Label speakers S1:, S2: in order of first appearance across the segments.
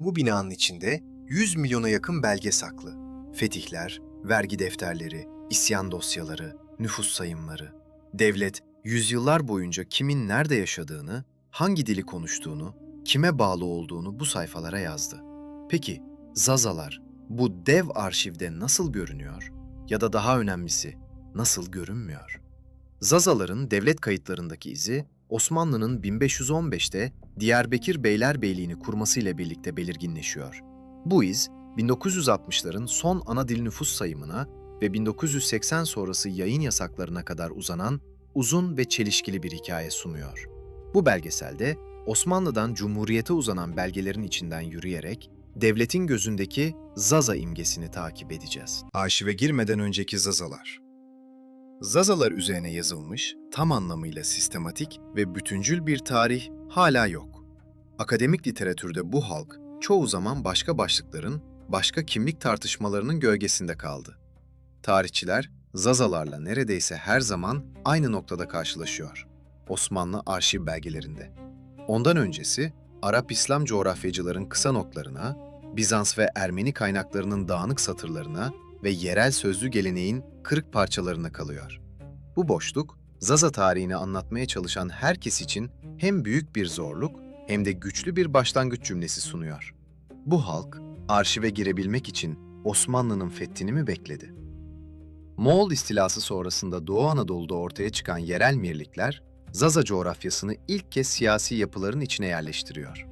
S1: Bu binanın içinde 100 milyona yakın belge saklı. Fetihler, vergi defterleri, isyan dosyaları, nüfus sayımları. Devlet, yüzyıllar boyunca kimin nerede yaşadığını, hangi dili konuştuğunu, kime bağlı olduğunu bu sayfalara yazdı. Peki, Zazalar bu dev arşivde nasıl görünüyor? Ya da daha önemlisi, nasıl görünmüyor? Zazaların devlet kayıtlarındaki izi, Osmanlı'nın 1515'te Diyarbakır Beylerbeyliğini kurmasıyla birlikte belirginleşiyor. Bu iz, 1960'ların son ana dil nüfus sayımına ve 1980 sonrası yayın yasaklarına kadar uzanan uzun ve çelişkili bir hikaye sunuyor. Bu belgeselde Osmanlı'dan Cumhuriyet'e uzanan belgelerin içinden yürüyerek devletin gözündeki Zaza imgesini takip edeceğiz. Arşive girmeden önceki Zazalar. Zazalar üzerine yazılmış, tam anlamıyla sistematik ve bütüncül bir tarih hala yok. Akademik literatürde bu halk çoğu zaman başka başlıkların, başka kimlik tartışmalarının gölgesinde kaldı. Tarihçiler Zazalarla neredeyse her zaman aynı noktada karşılaşıyor. Osmanlı arşiv belgelerinde. Ondan öncesi Arap-İslam coğrafyacıların kısa notlarına, Bizans ve Ermeni kaynaklarının dağınık satırlarına ve yerel sözlü geleneğin kırık parçalarına kalıyor. Bu boşluk, Zaza tarihini anlatmaya çalışan herkes için hem büyük bir zorluk hem de güçlü bir başlangıç cümlesi sunuyor. Bu halk, arşive girebilmek için Osmanlı'nın fethini mi bekledi? Moğol istilası sonrasında Doğu Anadolu'da ortaya çıkan yerel mirlikler, Zaza coğrafyasını ilk kez siyasi yapıların içine yerleştiriyor.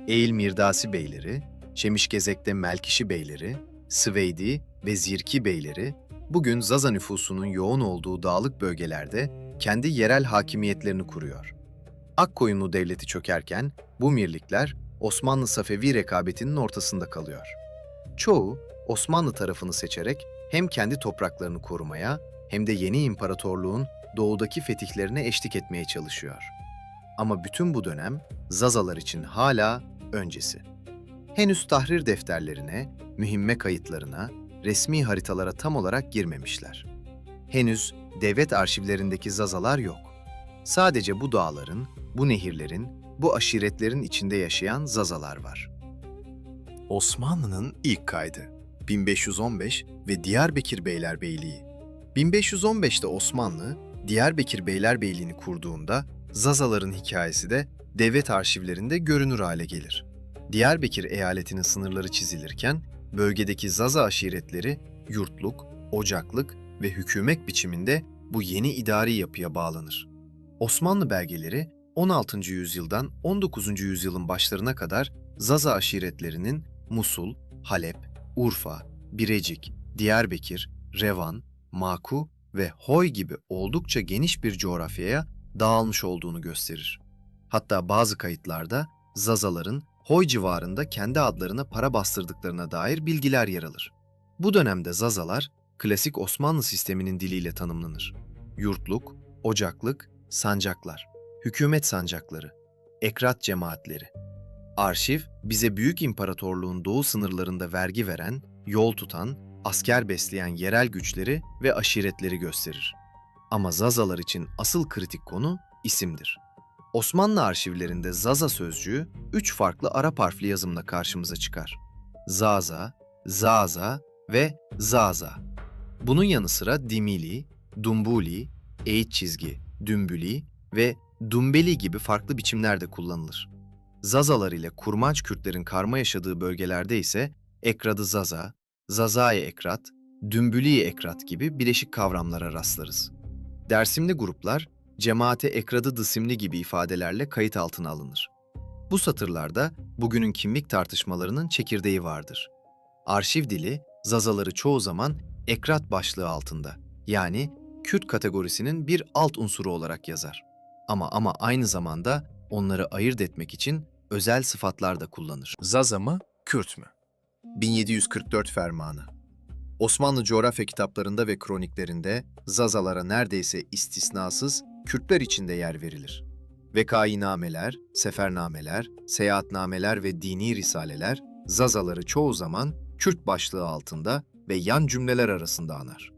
S1: Eğil Mirdasi beyleri, Şemişgezek'te Melkişi beyleri, Sıveydi ve Zirki beyleri, bugün Zaza nüfusunun yoğun olduğu dağlık bölgelerde kendi yerel hakimiyetlerini kuruyor. Akkoyunlu devleti çökerken bu mirlikler Osmanlı-Safevi rekabetinin ortasında kalıyor. Çoğu Osmanlı tarafını seçerek hem kendi topraklarını korumaya hem de yeni imparatorluğun doğudaki fetihlerine eşlik etmeye çalışıyor. Ama bütün bu dönem Zazalar için hala öncesi. Henüz tahrir defterlerine, mühimme kayıtlarına, resmi haritalara tam olarak girmemişler. Henüz devlet arşivlerindeki Zazalar yok. Sadece bu dağların, bu nehirlerin, bu aşiretlerin içinde yaşayan Zazalar var. Osmanlı'nın ilk kaydı 1515 ve Diyarbakır Beylerbeyliği. 1515'te Osmanlı, Diyarbakır Beylerbeyliğini kurduğunda Zazaların hikayesi de devlet arşivlerinde görünür hale gelir. Diyarbakır eyaletinin sınırları çizilirken bölgedeki Zaza aşiretleri yurtluk, ocaklık ve hükümet biçiminde bu yeni idari yapıya bağlanır. Osmanlı belgeleri 16. yüzyıldan 19. yüzyılın başlarına kadar Zaza aşiretlerinin Musul, Halep, Urfa, Birecik, Diyarbakır, Revan, Maku ve Hoy gibi oldukça geniş bir coğrafyaya dağılmış olduğunu gösterir. Hatta bazı kayıtlarda Zazaların Hoy civarında kendi adlarına para bastırdıklarına dair bilgiler yer alır. Bu dönemde Zazalar, klasik Osmanlı sisteminin diliyle tanımlanır. Yurtluk, ocaklık, sancaklar, hükümet sancakları, ekrat cemaatleri. Arşiv, bize Büyük İmparatorluğun doğu sınırlarında vergi veren, yol tutan, asker besleyen yerel güçleri ve aşiretleri gösterir. Ama Zazalar için asıl kritik konu isimdir. Osmanlı arşivlerinde Zaza sözcüğü 3 farklı Arap harfli yazımla karşımıza çıkar. Zaza, Zaza ve Zaza. Bunun yanı sıra Dimili, Dumbuli, eğit çizgi, Dümbüli ve Dumbeli gibi farklı biçimler de kullanılır. Zazalar ile Kurmanç Kürtlerin karma yaşadığı bölgelerde ise Ekradı Zaza, Zazai Ekrat, Dümbüli Ekrat gibi bileşik kavramlara rastlarız. Dersimli gruplar, cemaate Ekradı Dısimli gibi ifadelerle kayıt altına alınır. Bu satırlarda bugünün kimlik tartışmalarının çekirdeği vardır. Arşiv dili, Zazaları çoğu zaman Ekrat başlığı altında, yani Kürt kategorisinin bir alt unsuru olarak yazar. Ama aynı zamanda onları ayırt etmek için özel sıfatlar da kullanır. Zaza mı, Kürt mü? 1744 Fermanı. Osmanlı coğrafya kitaplarında ve kroniklerinde Zazalara neredeyse istisnasız Kürtler içinde yer verilir. Vekainameler, sefernameler, seyahatnameler ve dini risaleler Zazaları çoğu zaman Kürt başlığı altında ve yan cümleler arasında anar.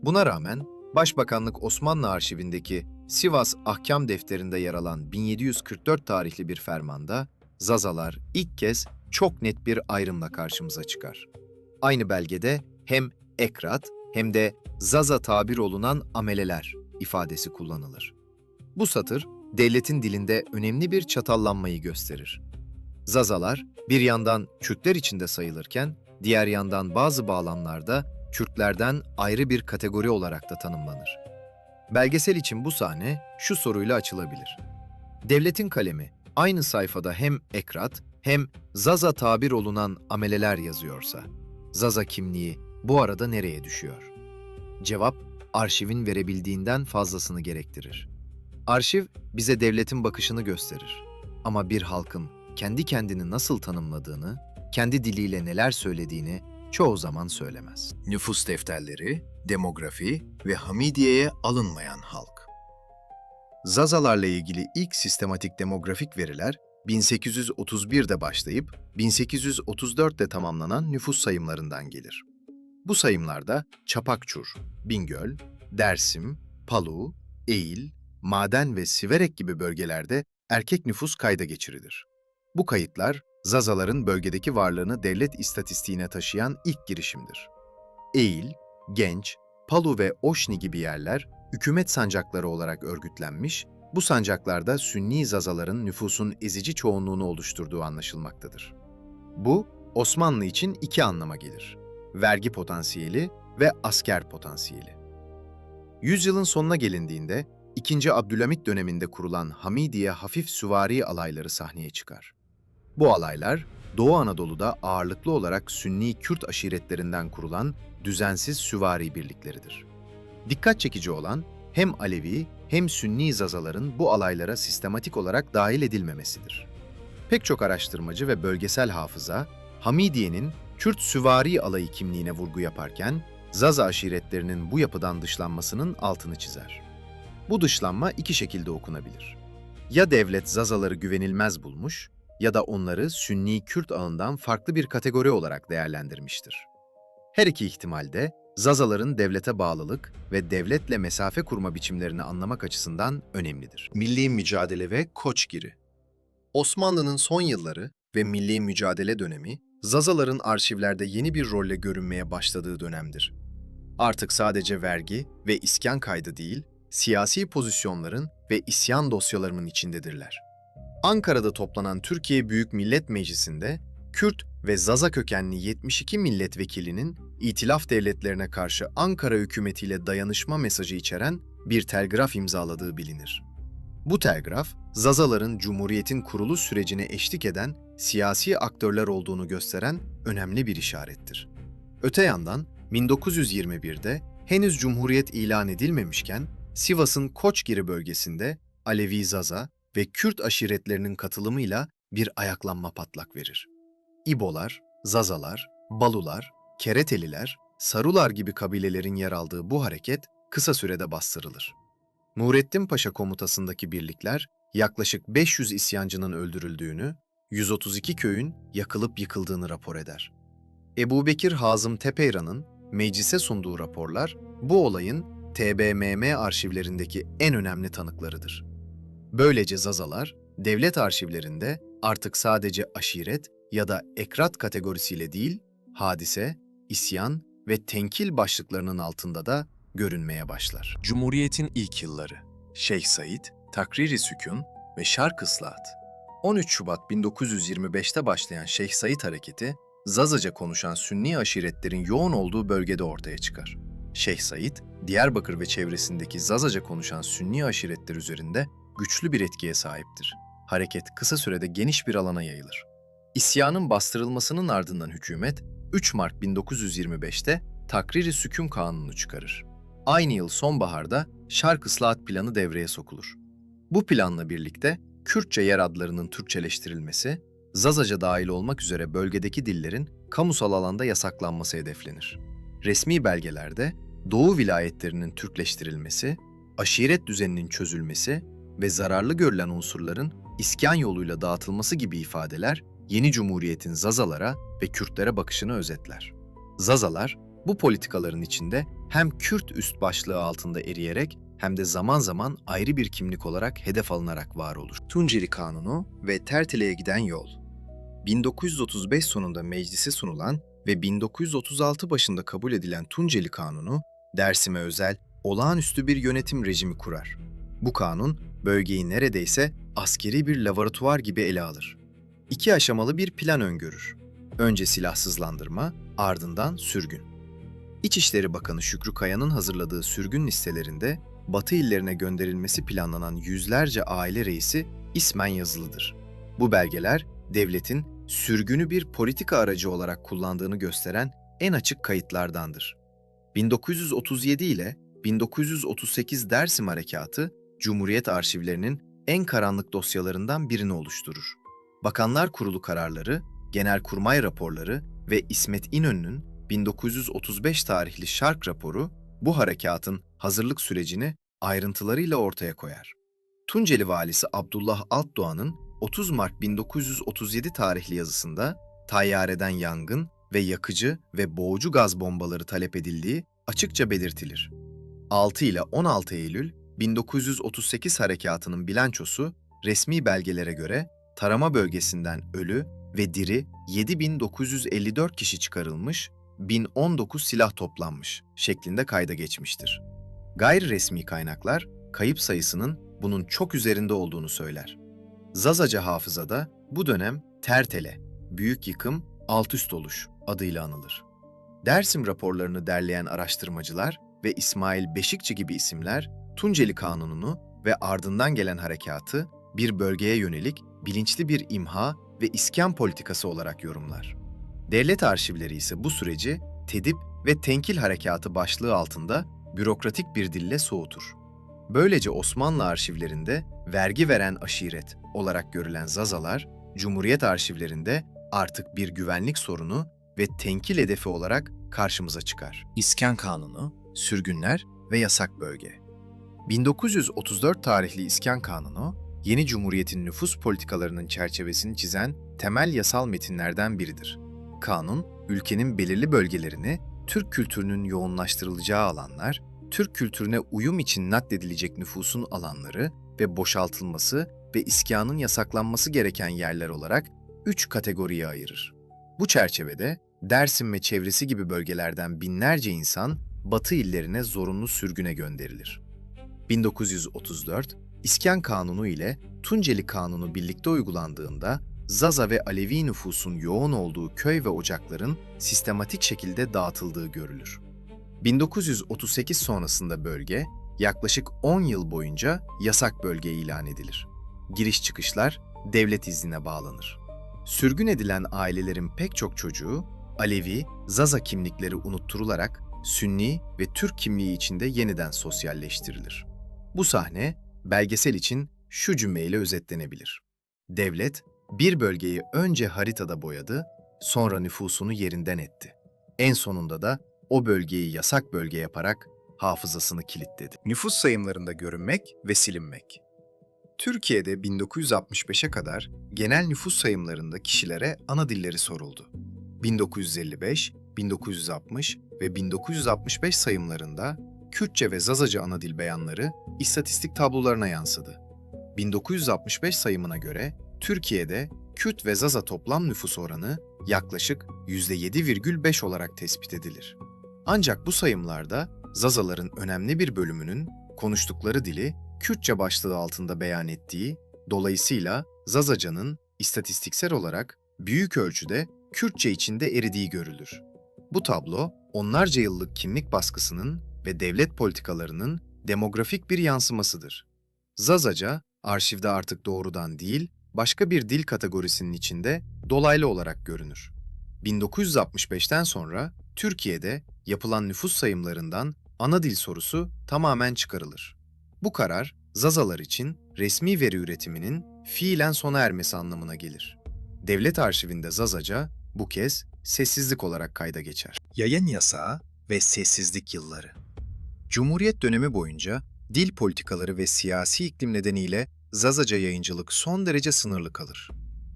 S1: Buna rağmen Başbakanlık Osmanlı arşivindeki Sivas Ahkam Defteri'nde yer alan 1744 tarihli bir fermanda Zazalar ilk kez çok net bir ayrımla karşımıza çıkar. Aynı belgede hem ekrat hem de zaza tabir olunan ameleler ifadesi kullanılır. Bu satır, devletin dilinde önemli bir çatallanmayı gösterir. Zazalar bir yandan Kürtler içinde sayılırken, diğer yandan bazı bağlamlarda Kürtlerden ayrı bir kategori olarak da tanımlanır. Belgesel için bu sahne şu soruyla açılabilir. Devletin kalemi aynı sayfada hem ekrat hem Zaza tabir olunan ameleler yazıyorsa, Zaza kimliği bu arada nereye düşüyor? Cevap, arşivin verebildiğinden fazlasını gerektirir. Arşiv bize devletin bakışını gösterir. Ama bir halkın kendi kendini nasıl tanımladığını, kendi diliyle neler söylediğini çoğu zaman söylemez. Nüfus defterleri, demografi ve Hamidiye'ye alınmayan halk. Zazalarla ilgili ilk sistematik demografik veriler 1831'de başlayıp 1834'te tamamlanan nüfus sayımlarından gelir. Bu sayımlarda Çapakçur, Bingöl, Dersim, Palu, Eğil, Maden ve Siverek gibi bölgelerde erkek nüfus kayda geçirilir. Bu kayıtlar, Zazaların bölgedeki varlığını devlet istatistiğine taşıyan ilk girişimdir. Eğil, Genç, Palu ve Oşni gibi yerler hükümet sancakları olarak örgütlenmiş, bu sancaklarda Sünni Zazaların nüfusun ezici çoğunluğunu oluşturduğu anlaşılmaktadır. Bu, Osmanlı için iki anlama gelir: vergi potansiyeli ve asker potansiyeli. Yüzyılın sonuna gelindiğinde, II. Abdülhamit döneminde kurulan Hamidiye hafif süvari alayları sahneye çıkar. Bu alaylar, Doğu Anadolu'da ağırlıklı olarak Sünni Kürt aşiretlerinden kurulan düzensiz süvari birlikleridir. Dikkat çekici olan, hem Alevi hem Sünni Zazaların bu alaylara sistematik olarak dahil edilmemesidir. Pek çok araştırmacı ve bölgesel hafıza, Hamidiye'nin Kürt süvari alayı kimliğine vurgu yaparken, Zaza aşiretlerinin bu yapıdan dışlanmasının altını çizer. Bu dışlanma iki şekilde okunabilir. Ya devlet Zazaları güvenilmez bulmuş ya da onları Sünni Kürt ağından farklı bir kategori olarak değerlendirmiştir. Her iki ihtimalde Zazaların devlete bağlılık ve devletle mesafe kurma biçimlerini anlamak açısından önemlidir. Milli mücadele ve Koçgiri. Osmanlı'nın son yılları ve milli mücadele dönemi, Zazaların arşivlerde yeni bir rolle görünmeye başladığı dönemdir. Artık sadece vergi ve iskan kaydı değil, siyasi pozisyonların ve isyan dosyalarının içindedirler. Ankara'da toplanan Türkiye Büyük Millet Meclisi'nde Kürt ve Zaza kökenli 72 milletvekilinin İtilaf devletlerine karşı Ankara hükümetiyle dayanışma mesajı içeren bir telgraf imzaladığı bilinir. Bu telgraf, Zazaların Cumhuriyet'in kuruluş sürecine eşlik eden siyasi aktörler olduğunu gösteren önemli bir işarettir. Öte yandan 1921'de henüz Cumhuriyet ilan edilmemişken Sivas'ın Koçgiri bölgesinde Alevi Zaza ve Kürt aşiretlerinin katılımıyla bir ayaklanma patlak verir. İbolar, Zazalar, Balular, Kereteliler, Sarular gibi kabilelerin yer aldığı bu hareket kısa sürede bastırılır. Nurettin Paşa komutasındaki birlikler yaklaşık 500 isyancının öldürüldüğünü, 132 köyün yakılıp yıkıldığını rapor eder. Ebubekir Hazım Tepeyran'ın meclise sunduğu raporlar bu olayın TBMM arşivlerindeki en önemli tanıklarıdır. Böylece Zazalar, devlet arşivlerinde artık sadece aşiret ya da ekrat kategorisiyle değil, hadise, isyan ve tenkil başlıklarının altında da görünmeye başlar. Cumhuriyet'in ilk yılları, Şeyh Said, Takriri Sükun ve Şark Islahat. 13 Şubat 1925'te başlayan Şeyh Said hareketi, Zazaca konuşan Sünni aşiretlerin yoğun olduğu bölgede ortaya çıkar. Şeyh Said, Diyarbakır ve çevresindeki Zazaca konuşan Sünni aşiretler üzerinde güçlü bir etkiye sahiptir. Hareket kısa sürede geniş bir alana yayılır. İsyanın bastırılmasının ardından hükümet, 3 Mart 1925'te Takriri Sükun Kanunu çıkarır. Aynı yıl sonbaharda Şark Islahat Planı devreye sokulur. Bu planla birlikte Kürtçe yer adlarının Türkçeleştirilmesi, Zazaca dahil olmak üzere bölgedeki dillerin kamusal alanda yasaklanması hedeflenir. Resmi belgelerde Doğu vilayetlerinin Türkleştirilmesi, aşiret düzeninin çözülmesi ve zararlı görülen unsurların iskan yoluyla dağıtılması gibi ifadeler yeni cumhuriyetin Zazalara ve Kürtlere bakışını özetler. Zazalar bu politikaların içinde hem Kürt üst başlığı altında eriyerek hem de zaman zaman ayrı bir kimlik olarak hedef alınarak var olur. Tunceli Kanunu ve Tertele'ye giden yol. 1935 sonunda meclise sunulan ve 1936 başında kabul edilen Tunceli Kanunu, Dersim'e özel olağanüstü bir yönetim rejimi kurar. Bu kanun, bölgeyi neredeyse askeri bir laboratuvar gibi ele alır. İki aşamalı bir plan öngörür. Önce silahsızlandırma, ardından sürgün. İçişleri Bakanı Şükrü Kaya'nın hazırladığı sürgün listelerinde Batı illerine gönderilmesi planlanan yüzlerce aile reisi ismen yazılıdır. Bu belgeler, devletin sürgünü bir politika aracı olarak kullandığını gösteren en açık kayıtlardandır. 1937 ile 1938 Dersim Harekatı, Cumhuriyet arşivlerinin en karanlık dosyalarından birini oluşturur. Bakanlar Kurulu kararları, Genelkurmay raporları ve İsmet İnönü'nün 1935 tarihli Şark raporu, bu harekatın hazırlık sürecini ayrıntılarıyla ortaya koyar. Tunceli Valisi Abdullah Altdoğan'ın 30 Mart 1937 tarihli yazısında tayyareden yangın ve yakıcı ve boğucu gaz bombaları talep edildiği açıkça belirtilir. 6 ile 16 Eylül 1938 harekatının bilançosu resmi belgelere göre tarama bölgesinden ölü ve diri 7.954 kişi çıkarılmış, 1019 silah toplanmış şeklinde kayda geçmiştir. Gayri resmi kaynaklar kayıp sayısının bunun çok üzerinde olduğunu söyler. Zazaca hafızada bu dönem Tertele, büyük yıkım, altüst oluş adıyla anılır. Dersim raporlarını derleyen araştırmacılar ve İsmail Beşikçi gibi isimler Tunceli Kanunu'nu ve ardından gelen harekatı bir bölgeye yönelik bilinçli bir imha ve iskan politikası olarak yorumlar. Devlet arşivleri ise bu süreci tedip ve tenkil harekatı başlığı altında bürokratik bir dille soğutur. Böylece Osmanlı arşivlerinde vergi veren aşiret olarak görülen Zazalar, Cumhuriyet arşivlerinde artık bir güvenlik sorunu ve tenkil hedefi olarak karşımıza çıkar. İskan Kanunu, sürgünler ve yasak bölge. 1934 tarihli İskan Kanunu, yeni Cumhuriyet'in nüfus politikalarının çerçevesini çizen temel yasal metinlerden biridir. Kanun, ülkenin belirli bölgelerini Türk kültürünün yoğunlaştırılacağı alanlar, Türk kültürüne uyum için nakledilecek nüfusun alanları ve boşaltılması ve iskanın yasaklanması gereken yerler olarak 3 kategoriye ayırır. Bu çerçevede Dersim ve çevresi gibi bölgelerden binlerce insan Batı illerine zorunlu sürgüne gönderilir. 1934, İskan Kanunu ile Tunceli Kanunu birlikte uygulandığında Zaza ve Alevi nüfusun yoğun olduğu köy ve ocakların sistematik şekilde dağıtıldığı görülür. 1938 sonrasında bölge yaklaşık 10 yıl boyunca yasak bölge ilan edilir. Giriş çıkışlar devlet iznine bağlanır. Sürgün edilen ailelerin pek çok çocuğu Alevi, Zaza kimlikleri unutturularak Sünni ve Türk kimliği içinde yeniden sosyalleştirilir. Bu sahne belgesel için şu cümleyle özetlenebilir. Devlet, bir bölgeyi önce haritada boyadı, sonra nüfusunu yerinden etti. En sonunda da o bölgeyi yasak bölge yaparak hafızasını kilitledi. Nüfus sayımlarında görünmek ve silinmek. Türkiye'de 1965'e kadar genel nüfus sayımlarında kişilere ana dilleri soruldu. 1955, 1960 ve 1965 sayımlarında Kürtçe ve Zazaca ana dil beyanları istatistik tablolarına yansıdı. 1965 sayımına göre Türkiye'de Kürt ve Zaza toplam nüfus oranı yaklaşık %7,5 olarak tespit edilir. Ancak bu sayımlarda Zazaların önemli bir bölümünün konuştukları dili Kürtçe başlığı altında beyan ettiği, dolayısıyla Zazaca'nın istatistiksel olarak büyük ölçüde Kürtçe içinde eridiği görülür. Bu tablo, onlarca yıllık kimlik baskısının ve devlet politikalarının demografik bir yansımasıdır. Zazaca, arşivde artık doğrudan değil, başka bir dil kategorisinin içinde dolaylı olarak görünür. 1965'ten sonra Türkiye'de yapılan nüfus sayımlarından ana dil sorusu tamamen çıkarılır. Bu karar, Zazalar için resmi veri üretiminin fiilen sona ermesi anlamına gelir. Devlet arşivinde Zazaca bu kez sessizlik olarak kayda geçer. Yayın yasağı ve sessizlik yılları. Cumhuriyet dönemi boyunca dil politikaları ve siyasi iklim nedeniyle Zazaca yayıncılık son derece sınırlı kalır.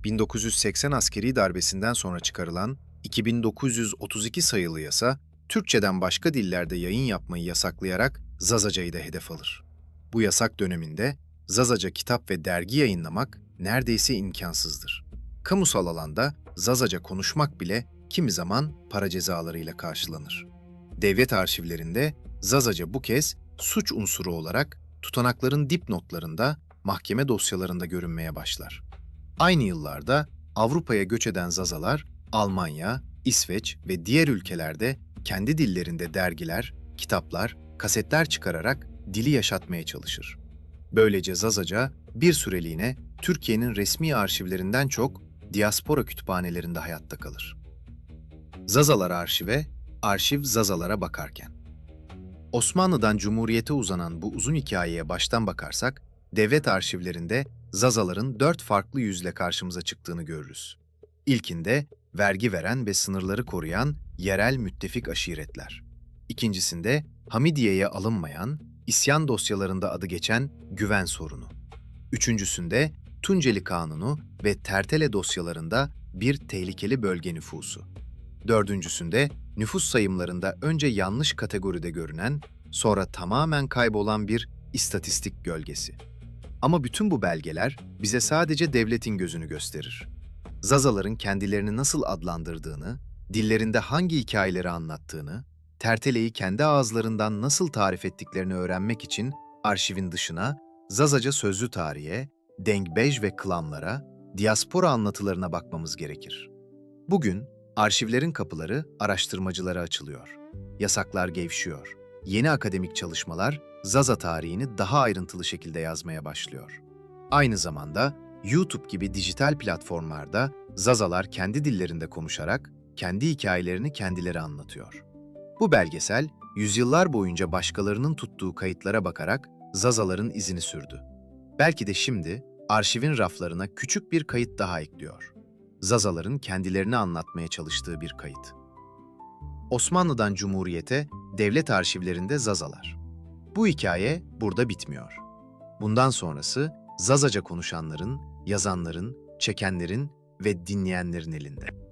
S1: 1980 askeri darbesinden sonra çıkarılan 2932 sayılı yasa, Türkçeden başka dillerde yayın yapmayı yasaklayarak Zazaca'yı da hedef alır. Bu yasak döneminde Zazaca kitap ve dergi yayınlamak neredeyse imkansızdır. Kamusal alanda Zazaca konuşmak bile kimi zaman para cezalarıyla karşılanır. Devlet arşivlerinde Zazaca bu kez suç unsuru olarak tutanakların dipnotlarında, mahkeme dosyalarında görünmeye başlar. Aynı yıllarda Avrupa'ya göç eden Zazalar, Almanya, İsveç ve diğer ülkelerde kendi dillerinde dergiler, kitaplar, kasetler çıkararak dili yaşatmaya çalışır. Böylece Zazaca bir süreliğine Türkiye'nin resmi arşivlerinden çok diaspora kütüphanelerinde hayatta kalır. Zazalar arşive, arşiv Zazalara bakarken. Osmanlı'dan Cumhuriyet'e uzanan bu uzun hikayeye baştan bakarsak, devlet arşivlerinde Zazaların 4 farklı yüzle karşımıza çıktığını görürüz. İlkinde vergi veren ve sınırları koruyan yerel müttefik aşiretler. İkincisinde Hamidiye'ye alınmayan, isyan dosyalarında adı geçen güven sorunu. Üçüncüsünde Tunceli Kanunu ve Tertele dosyalarında bir tehlikeli bölge nüfusu. Dördüncüsünde nüfus sayımlarında önce yanlış kategoride görünen, sonra tamamen kaybolan bir istatistik gölgesi. Ama bütün bu belgeler bize sadece devletin gözünü gösterir. Zazaların kendilerini nasıl adlandırdığını, dillerinde hangi hikayeleri anlattığını, Tertele'yi kendi ağızlarından nasıl tarif ettiklerini öğrenmek için arşivin dışına, Zazaca sözlü tarihe, Dengbej ve klanlara, diaspora anlatılarına bakmamız gerekir. Bugün arşivlerin kapıları araştırmacılara açılıyor. Yasaklar gevşiyor. Yeni akademik çalışmalar Zaza tarihini daha ayrıntılı şekilde yazmaya başlıyor. Aynı zamanda YouTube gibi dijital platformlarda Zazalar kendi dillerinde konuşarak kendi hikayelerini kendileri anlatıyor. Bu belgesel, yüzyıllar boyunca başkalarının tuttuğu kayıtlara bakarak Zazaların izini sürdü. Belki de şimdi arşivin raflarına küçük bir kayıt daha ekliyor. Zazaların kendilerini anlatmaya çalıştığı bir kayıt. Osmanlı'dan Cumhuriyet'e devlet arşivlerinde Zazalar. Bu hikaye burada bitmiyor. Bundan sonrası Zazaca konuşanların, yazanların, çekenlerin ve dinleyenlerin elinde.